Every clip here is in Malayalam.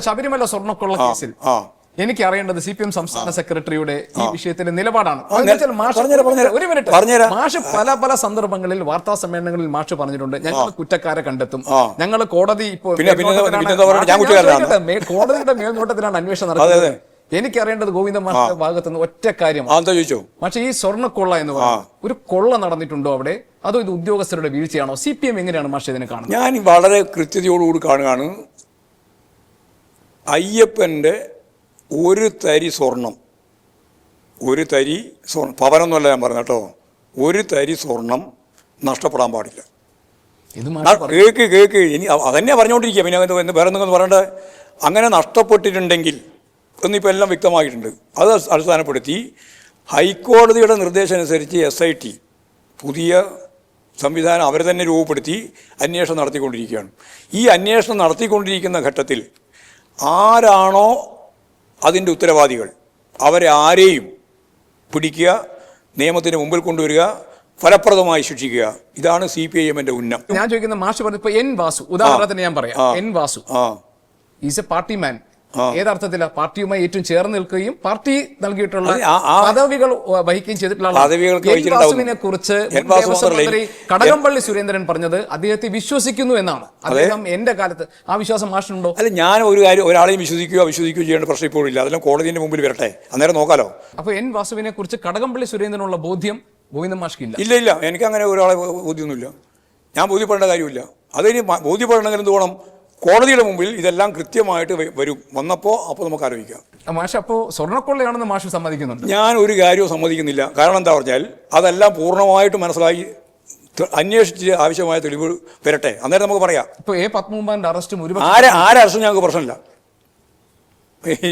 ശബരിമല സ്വർണ്ണക്കൊള്ള കേസിൽ എനിക്ക് അറിയേണ്ടത് CPM സംസ്ഥാന സെക്രട്ടറിയുടെ ഈ വിഷയത്തിന്റെ നിലപാടാണ്. ഒരു മിനിറ്റ്, മാഷ് പല സന്ദർഭങ്ങളിൽ വാർത്താ സമ്മേളനങ്ങളിൽ മാഷ് പറഞ്ഞിട്ടുണ്ട്, ഞങ്ങൾ കുറ്റക്കാരെ കണ്ടെത്തും, ഞങ്ങൾ കോടതി കോടതിയുടെ മേൽനോട്ടത്തിലാണ് അന്വേഷണം നടക്കുന്നത്. എനിക്കറിയേണ്ടത് ഗോവിന്ദ മാഷിന്റെ ഭാഗത്ത് നിന്ന് ഒറ്റ കാര്യം, പക്ഷേ ഈ സ്വർണ്ണക്കൊള്ള എന്ന് പറയുന്നത് ഒരു കൊള്ള നടന്നിട്ടുണ്ടോ അവിടെ, അതോ ഇത് ഉദ്യോഗസ്ഥരുടെ വീഴ്ചയാണോ? CPM എങ്ങനെയാണ് മാഷ് ഇതിനെ കാണുന്നത്? ഞാൻ വളരെ കൃത്യതയോടുകൂടി കാണുകയാണ്. അയ്യപ്പന്റെ ഒരു തരി സ്വർണം പവനൊന്നുമല്ല ഞാൻ പറഞ്ഞു കേട്ടോ, ഒരു തരി സ്വർണം നഷ്ടപ്പെടാൻ പാടില്ല. കേക്ക് ഇനി അതന്നെ പറഞ്ഞുകൊണ്ടിരിക്കുക. പിന്നെ വേറെ എന്തെങ്കിലും പറയണ്ടേ? അങ്ങനെ നഷ്ടപ്പെട്ടിട്ടുണ്ടെങ്കിൽ എന്നിപ്പോൾ എല്ലാം വ്യക്തമായിട്ടുണ്ട്. അത് അടിസ്ഥാനപ്പെടുത്തി ഹൈക്കോടതിയുടെ നിർദ്ദേശം അനുസരിച്ച് SIT പുതിയ സംവിധാനം അവർ തന്നെ രൂപപ്പെടുത്തി അന്വേഷണം നടത്തിക്കൊണ്ടിരിക്കുകയാണ്. ഈ അന്വേഷണം നടത്തിക്കൊണ്ടിരിക്കുന്ന ഘട്ടത്തിൽ ആരാണോ അതിൻ്റെ ഉത്തരവാദികൾ അവരെ ആരെയും പിടിക്കുക, നിയമത്തിന് മുമ്പിൽ കൊണ്ടുവരിക, ഫലപ്രദമായി ശിക്ഷിക്കുക. ഇതാണ് CPIMന്റെ ഉന്നം. ഞാൻ ചോദിക്കുന്ന മാഷ് പറഞ്ഞു, ഇപ്പൊ N വാസു ഉദാഹരണത്തിന് ഞാൻ പറയാം. N Vasu is a party man. ഏതർത്ഥത്തില പാർട്ടിയുമായി ഏറ്റവും ചേർന്ന് നിൽക്കുകയും പാർട്ടി നൽകിയിട്ടുള്ള പദവികൾ വഹിക്കുകയും ചെയ്തിട്ടുള്ള വാസുവിനെ കുറിച്ച് മന്ത്രി കടകംപള്ളി സുരേന്ദ്രൻ പറഞ്ഞത് അദ്ദേഹത്തെ വിശ്വസിക്കുന്നു എന്നാണ്. അദ്ദേഹം എന്റെ കാലത്ത് ആ വിശ്വാസം മാഷിനുണ്ടോ? അല്ല, ഞാൻ ഒരു കാര്യം ഒരാളെയും വിശ്വസിക്കുകയോ ചെയ്യേണ്ട പ്രശ്നം ഇപ്പോഴില്ല. അതെല്ലാം കോടതിന്റെ മുമ്പിൽ വരട്ടെ, അന്നേരം നോക്കാലോ. അപ്പൊ N വാസുവിനെ കുറിച്ച് കടകംപള്ളി സുരേന്ദ്രനുള്ള ബോധ്യം ഗോവിന്ദ മാഷ്ക്കില്ല? ഇല്ല, എനിക്ക് അങ്ങനെ ഒരാളെ ബോധ്യമൊന്നുമില്ല. ഞാൻ ബോധ്യപ്പെടേണ്ട കാര്യമില്ല. അതിന് ബോധ്യപ്പെടണമെങ്കിൽ എന്ത് വേണം? കോടതിയുടെ മുമ്പിൽ ഇതെല്ലാം കൃത്യമായിട്ട് അപ്പോൾ നമുക്ക് ആലോചിക്കാം. മാഷ് അപ്പോൾ സ്വർണ്ണക്കൊള്ളയാണെന്ന് മാഷ് സമ്മതിക്കുന്നുണ്ട്? ഞാൻ ഒരു കാര്യവും സമ്മതിക്കുന്നില്ല. കാരണം എന്താ പറഞ്ഞാൽ അതെല്ലാം പൂർണ്ണമായിട്ട് മനസ്സിലായി അന്വേഷിച്ച് ആവശ്യമായ തെളിവ് വരട്ടെ, അന്നേരം നമുക്ക് പറയാം. ഇപ്പോൾ A. പത്മകുമാറിന്റെ അറസ്റ്റും അറസ്റ്റും ഞങ്ങൾക്ക് പ്രശ്നമില്ല,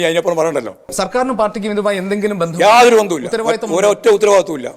അതിനപ്പുറം പറയണ്ടല്ലോ. സർക്കാരിനും പാർട്ടിക്കും ഇതുമായി എന്തെങ്കിലും ബന്ധം? യാതൊരു ബന്ധവുമില്ല, ഒരൊറ്റ ഉത്തരവാദിത്വമില്ല.